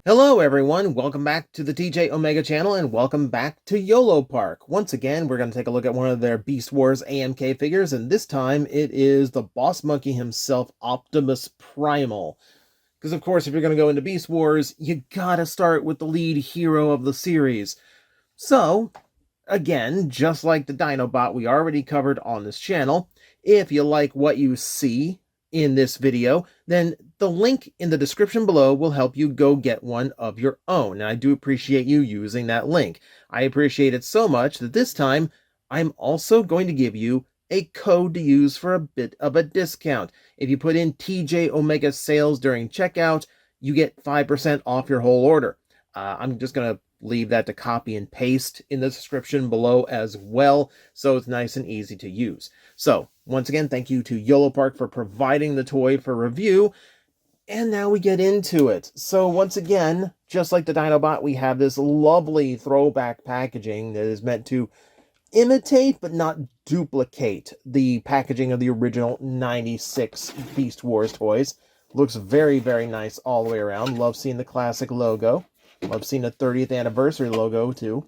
Hello everyone, welcome back to the TJOmega channel and welcome back to YOLO Park. Once again, we're going to take a look at one of their Beast Wars AMK figures, and this time it is the boss monkey himself, Optimus Primal. Because of course, if you're going to go into Beast Wars, you gotta start with the lead hero of the series. So, again, just like the Dinobot we already covered on this channel, if you like what you see in this video, then the link in the description below will help you go get one of your own. And I do appreciate you using that link. I appreciate it so much that this time I'm also going to give you a code to use for a bit of a discount. If you put in TJOMEGASALES during checkout, you get 5% off your whole order. I'm just going to leave that to copy and paste in the description below as well, so it's nice and easy to use. So, once again, thank you to YOLO Park for providing the toy for review, and now we get into it. So, once again, just like the Dinobot, we have this lovely throwback packaging that is meant to imitate, but not duplicate, the packaging of the original 96 Beast Wars toys. Looks very, very nice all the way around. Love seeing the classic logo. Love seeing a 30th anniversary logo, too.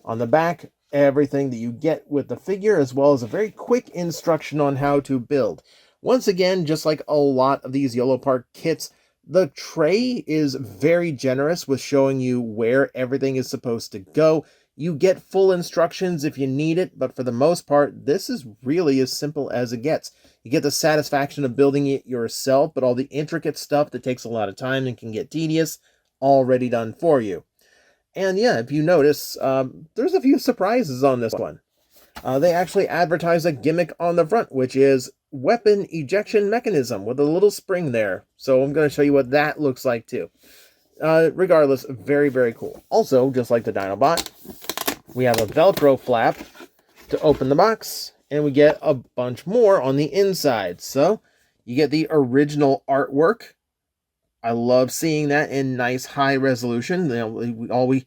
On the back, everything that you get with the figure, as well as a very quick instruction on how to build. Once again, just like a lot of these YOLO Park kits, the tray is very generous with showing you where everything is supposed to go. You get full instructions if you need it, but for the most part, this is really as simple as it gets. You get the satisfaction of building it yourself, but all the intricate stuff that takes a lot of time and can get tedious, already done for you. And yeah, if you notice, there's a few surprises on this one. They actually advertise a gimmick on the front, which is weapon ejection mechanism with a little spring there. So I'm going to show you what that looks like too. Regardless, very, very cool. Also, just like the Dinobot, we have a Velcro flap to open the box, and we get a bunch more on the inside. So you get the original artwork. I love seeing that in nice high resolution. You know,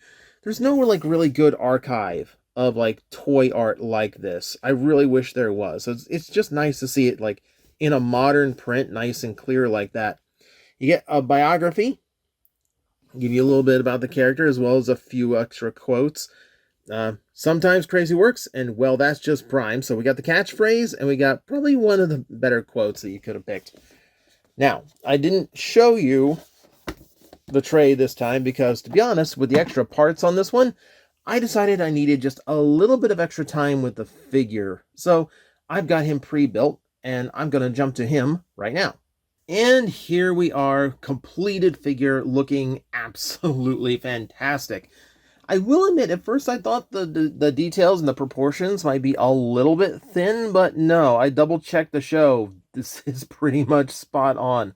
there's no like really good archive of like toy art like this. I really wish there was. So it's just nice to see it like in a modern print, nice and clear like that. You get a biography, give you a little bit about the character as well as a few extra quotes. Sometimes crazy works, and well, that's just Prime. So we got the catchphrase, and we got probably one of the better quotes that you could have picked. Now, I didn't show you the tray this time because, to be honest, with the extra parts on this one, I decided I needed just a little bit of extra time with the figure. So I've got him pre-built, and I'm going to jump to him right now. And here we are, completed figure, looking absolutely fantastic. I will admit, at first I thought the details and the proportions might be a little bit thin, but no, I double-checked the show. This is pretty much spot on.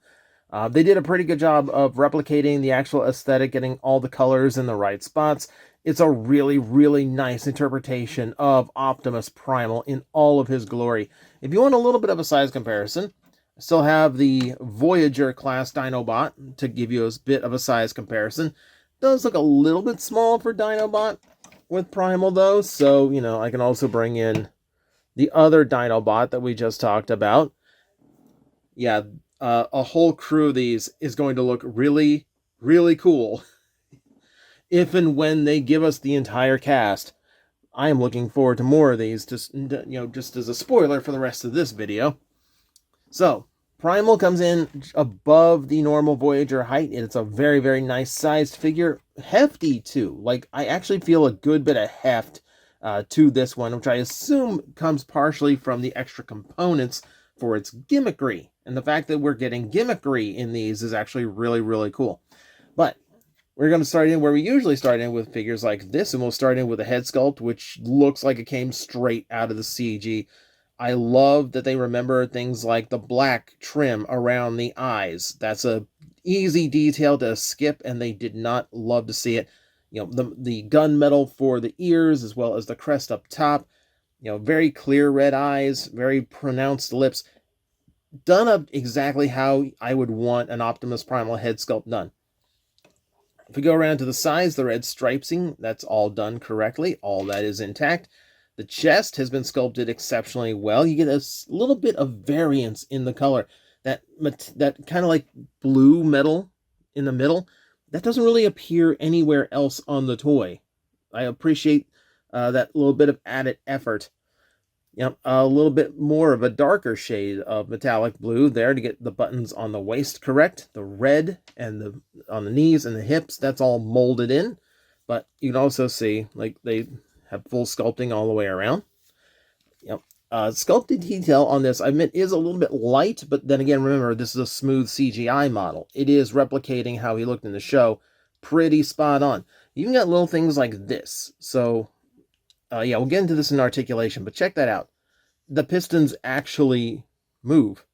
They did a pretty good job of replicating the actual aesthetic, getting all the colors in the right spots. It's a really, really nice interpretation of Optimus Primal in all of his glory. If you want a little bit of a size comparison, I still have the Voyager class Dinobot to give you a bit of a size comparison. Does look a little bit small for Dinobot with Primal though, so, you know, I can also bring in the other Dinobot that we just talked about. Yeah, a whole crew of these is going to look really, really cool if and when they give us the entire cast. I am looking forward to more of these, just, you know, just as a spoiler for the rest of this video. So, Primal comes in above the normal Voyager height. It's a very, very nice sized figure. Hefty, too. Like, I actually feel a good bit of heft to this one, which I assume comes partially from the extra components for its gimmickry. And the fact that we're getting gimmickry in these is actually really, really cool. But we're going to start in where we usually start in with figures like this, and we'll start in with a head sculpt, which looks like it came straight out of the CG. I love that they remember things like the black trim around the eyes. That's a easy detail to skip, and they did not love to see it. You know, the gunmetal for the ears, as well as the crest up top. You know, very clear red eyes, very pronounced lips. Done up exactly how I would want an Optimus Primal head sculpt done. If we go around to the sides, the red striping, that's all done correctly. All that is intact. The chest has been sculpted exceptionally well. You get a little bit of variance in the color. That kind of like blue metal in the middle, that doesn't really appear anywhere else on the toy. I appreciate that little bit of added effort. Yep, a little bit more of a darker shade of metallic blue there to get the buttons on the waist correct. The red and on the knees and the hips, that's all molded in. But you can also see, like, they have full sculpting all the way around. Yep. Sculpted detail on this, I admit, is a little bit light, but then again, remember, this is a smooth CGI model. It is replicating how he looked in the show. Pretty spot on. You even got little things like this. So, yeah, we'll get into this in articulation, but check that out. The pistons actually move.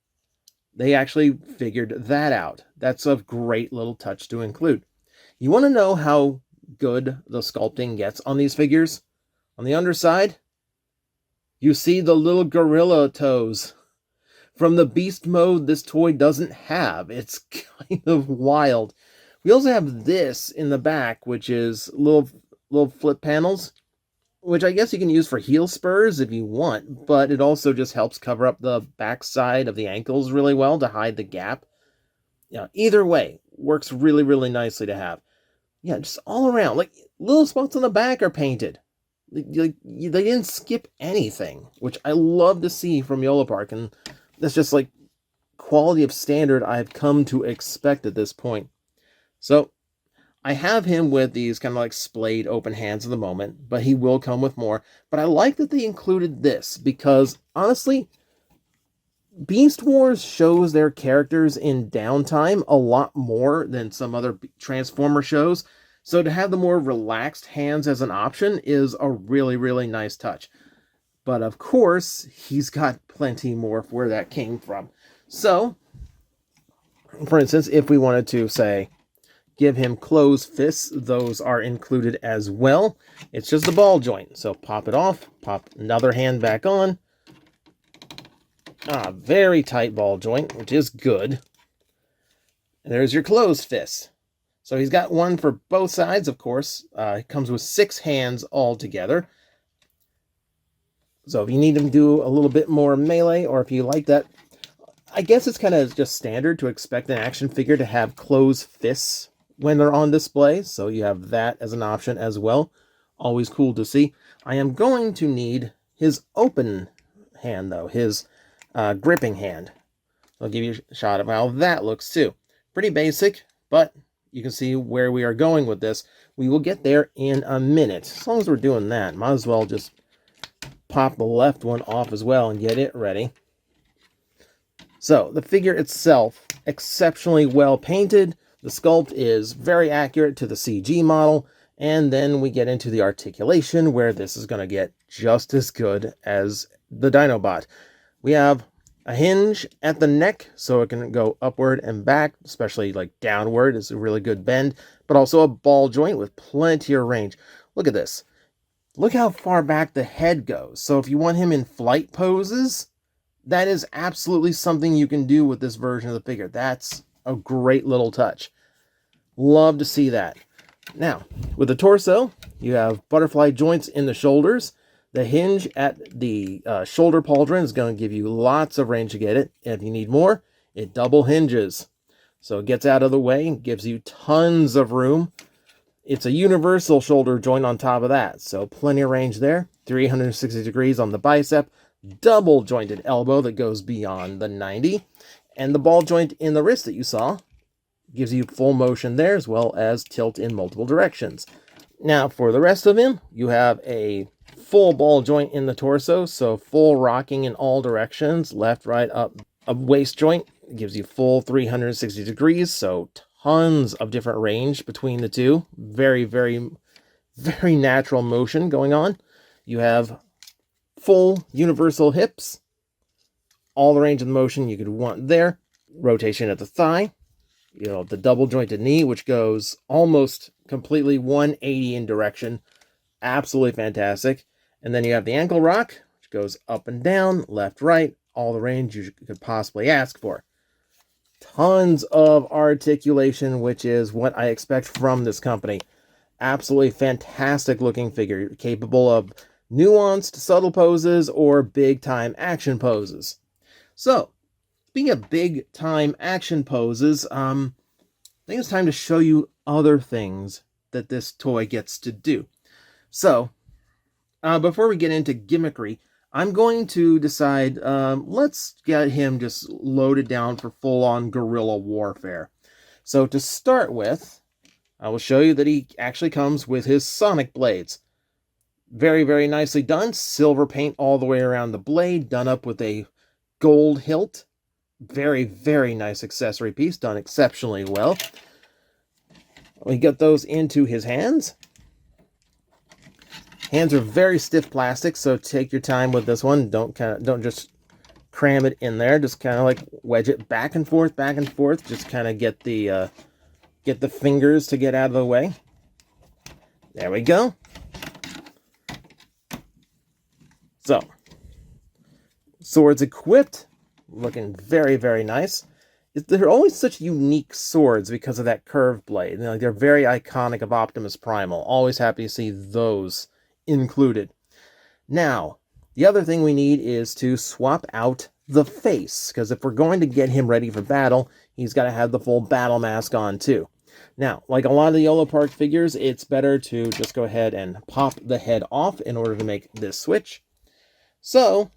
They actually figured that out. That's a great little touch to include. You want to know how good the sculpting gets on these figures? On the underside, you see the little gorilla toes. From the beast mode, this toy doesn't have. It's kind of wild. We also have this in the back, which is little flip panels, which I guess you can use for heel spurs if you want, but it also just helps cover up the backside of the ankles really well to hide the gap. Yeah, either way, works really, really nicely to have. Yeah, just all around. Like, little spots on the back are painted. They didn't skip anything, which I love to see from YOLO Park, and that's just like quality of standard I've come to expect at this point. So, I have him with these kind of like splayed open hands at the moment, but he will come with more. But I like that they included this because, honestly, Beast Wars shows their characters in downtime a lot more than some other Transformer shows. So to have the more relaxed hands as an option is a really, really nice touch. But of course, he's got plenty more where that came from. So, for instance, if we wanted to, say, give him closed fists, those are included as well. It's just the ball joint. So pop it off, pop another hand back on. Very tight ball joint, which is good. And there's your closed fist. So he's got one for both sides, of course. It comes with 6 hands altogether. So if you need him to do a little bit more melee, or if you like that, I guess it's kind of just standard to expect an action figure to have closed fists when they're on display. So you have that as an option as well. Always cool to see. I am going to need his open hand, though. His gripping hand. I'll give you a shot of how that looks, too. Pretty basic, but you can see where we are going with this. We will get there in a minute. As long as we're doing that, might as well just pop the left one off as well and get it ready. So, the figure itself, exceptionally well painted. The sculpt is very accurate to the CG model. And then we get into the articulation, where this is going to get just as good as the Dinobot. We have a hinge at the neck, so it can go upward and back, especially like downward is a really good bend, but also a ball joint with plenty of range. Look at this. Look how far back the head goes. So if you want him in flight poses, that is absolutely something you can do with this version of the figure. That's a great little touch. Love to see that. Now, with the torso, you have butterfly joints in the shoulders. The hinge at the shoulder pauldron is going to give you lots of range to get it. And if you need more, it double hinges. So it gets out of the way and gives you tons of room. It's a universal shoulder joint on top of that. So plenty of range there. 360 degrees on the bicep. Double jointed elbow that goes beyond the 90. And the ball joint in the wrist that you saw gives you full motion there, as well as tilt in multiple directions. Now for the rest of him, you have a full ball joint in the torso, so full rocking in all directions, left, right, up. A waist joint gives you full 360 degrees, so tons of different range between the two. Very, very, very natural motion going on. You have full universal hips, all the range of motion you could want there. Rotation at the thigh. You know, the double jointed knee, which goes almost completely 180 in direction. Absolutely fantastic. And then you have the ankle rock, which goes up and down, left, right, all the range you could possibly ask for. Tons of articulation, which is what I expect from this company. Absolutely fantastic looking figure, capable of nuanced, subtle poses or big time action poses. So, speaking of big time action poses, I think it's time to show you other things that this toy gets to do. So, before we get into gimmickry, I'm going to decide, let's get him just loaded down for full-on guerrilla warfare. So to start with, I will show you that he actually comes with his sonic blades. Very, very nicely done. Silver paint all the way around the blade, done up with a gold hilt. Very, very nice accessory piece, done exceptionally well. We get those into his hands. Hands are very stiff plastic, so take your time with this one. Don't just cram it in there. Just kind of like wedge it back and forth, just kind of get the fingers to get out of the way. There we go. So, swords equipped, looking very, very nice. They're always such unique swords because of that curved blade. They're very iconic of Optimus Primal. Always happy to see those included. Now, the other thing we need is to swap out the face, because if we're going to get him ready for battle, he's got to have the full battle mask on too. Now, like a lot of the YOLO Park figures, it's better to just go ahead and pop the head off in order to make this switch. So,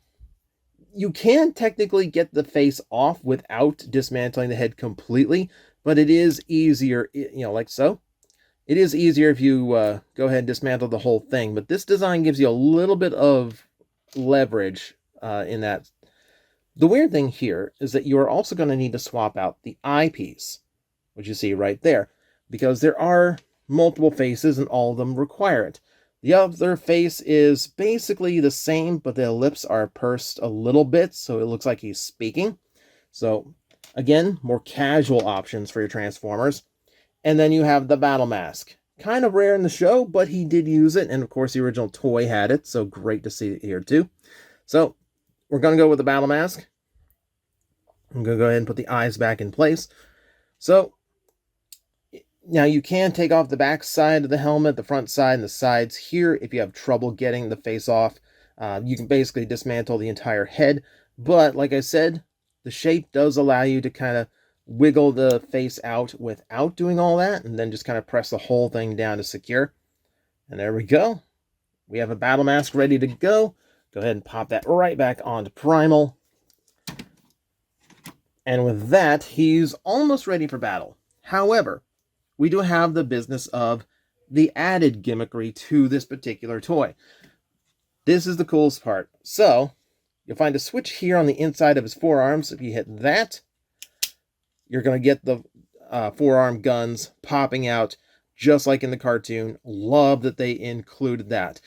you can technically get the face off without dismantling the head completely, but it is easier, like so. It is easier if you go ahead and dismantle the whole thing, but this design gives you a little bit of leverage in that. The weird thing here is that you are also going to need to swap out the eyepiece, which you see right there, because there are multiple faces and all of them require it. The other face is basically the same, but the lips are pursed a little bit, so it looks like he's speaking. So, again, more casual options for your Transformers. And then you have the battle mask. Kind of rare in the show, but he did use it, and of course the original toy had it, so great to see it here too. So, we're going to go with the battle mask. I'm going to go ahead and put the eyes back in place. So, now you can take off the back side of the helmet, the front side, and the sides here if you have trouble getting the face off. You can basically dismantle the entire head, but like I said, the shape does allow you to kind of wiggle the face out without doing all that, and then just kind of press the whole thing down to secure. And there we go. We have a battle mask ready to go. Go ahead and pop that right back onto Primal. And with that, he's almost ready for battle. However, we do have the business of the added gimmickry to this particular toy. This is the coolest part. So, you'll find a switch here on the inside of his forearms. If you hit that, you're going to get the forearm guns popping out just like in the cartoon. Love that they included that.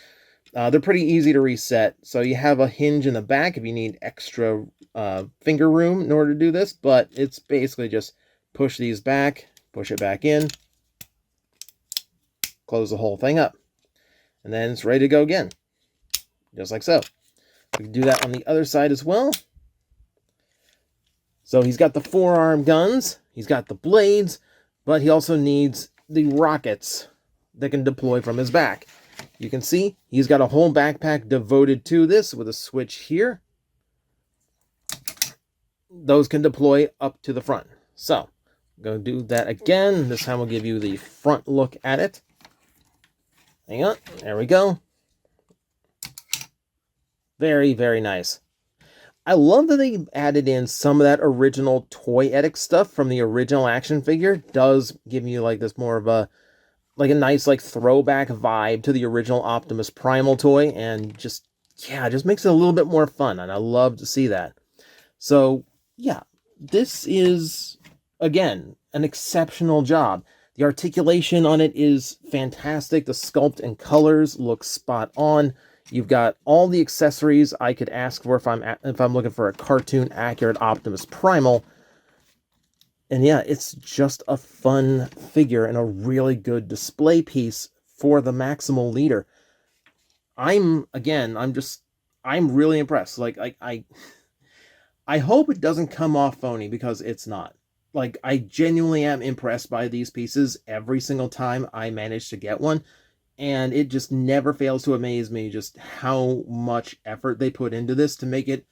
They're pretty easy to reset. So you have a hinge in the back if you need extra finger room in order to do this. But it's basically just push these back, push it back in, close the whole thing up. And then it's ready to go again. Just like so. We can do that on the other side as well. So he's got the forearm guns, he's got the blades, but he also needs the rockets that can deploy from his back. You can see he's got a whole backpack devoted to this with a switch here. Those can deploy up to the front. So, I'm going to do that again. This time we'll give you the front look at it. Hang on, there we go. Very, very nice. I love that they added in some of that original toyetic stuff from the original action figure. It does give you like this more of a nice throwback vibe to the original Optimus Primal toy, and just makes it a little bit more fun, and I love to see that. So yeah, this is again an exceptional job. The articulation on it is fantastic. The sculpt and colors look spot on. You've got all the accessories I could ask for if I'm looking for a cartoon accurate Optimus Primal. And yeah, it's just a fun figure and a really good display piece for the Maximal Leader. I'm really impressed. I hope it doesn't come off phony, because it's not. I genuinely am impressed by these pieces every single time I manage to get one. And it just never fails to amaze me just how much effort they put into this to make it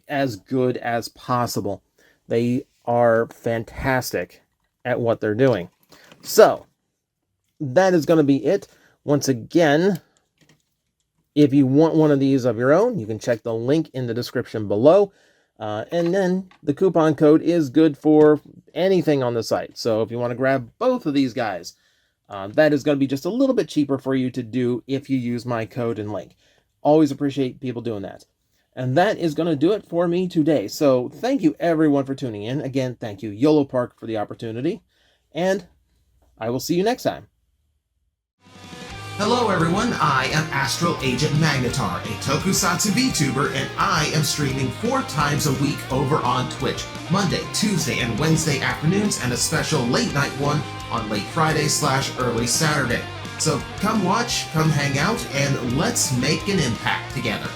as good as possible. They are fantastic at what they're doing. So, that is going to be it. Once again, if you want one of these of your own, you can check the link in the description below. And then the coupon code is good for anything on the site. So if you want to grab both of these guys, that is going to be just a little bit cheaper for you to do if you use my code and link. Always appreciate people doing that. And that is going to do it for me today. So thank you everyone for tuning in. Again, thank you YOLO Park for the opportunity. And I will see you next time. Hello everyone, I am Astral Agent Magnetar, a Tokusatsu VTuber, and I am streaming 4 times a week over on Twitch, Monday, Tuesday, and Wednesday afternoons, and a special late night one on late Friday/early Saturday. So come watch, come hang out, and let's make an impact together.